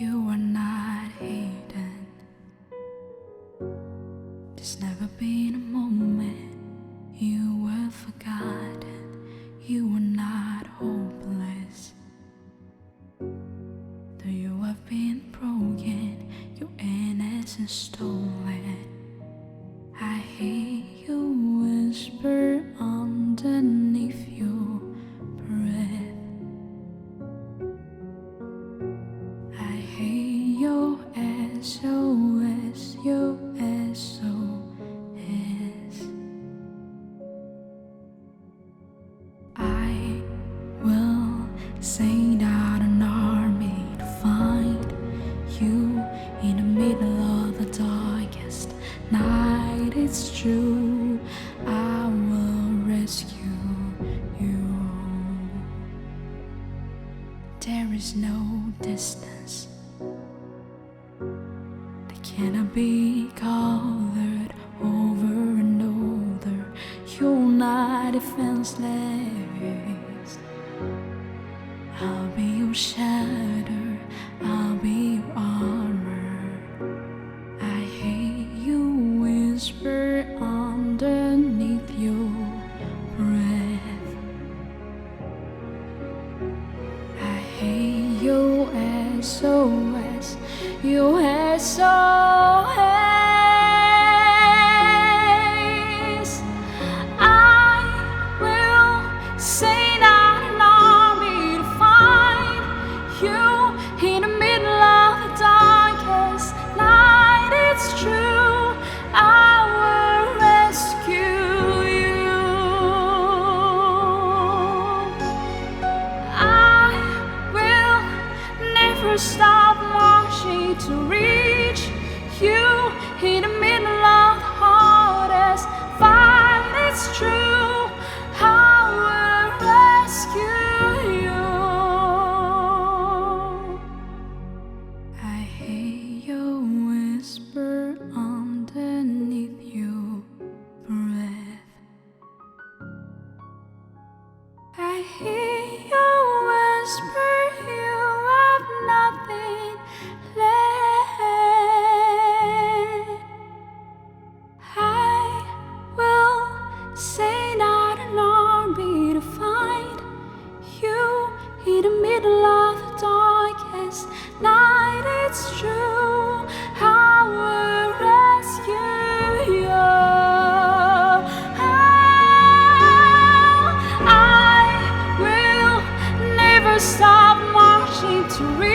You are not hidden. There's never been a moment you were forgotten. You are not hopeless. Though you have been broken, your innocence stolen. I hear you whisper underneath your breath. I hear your SOS, your SOS. I will send out an army to find you in the middle of the darkest night. It's true, I will rescue you. There is no distance that cannot be covered over and over. You're not defenseless. I'll be your shadow, I'll be your armor. I hear you whisper underneath your breath. I hear your SOS, your SOS. I will send out an army to find you in the middle of the darkest night. It's true, I will rescue you. I will never stop marching to reach you in the middle of the hardest fight. It's true, I will rescue you. I hear your whisper underneath your breath. I hear your whisper, you have nothing left. I will send out an army to find you in the middle of the darkest night. It's true, I will rescue you. I will never stop marching to reach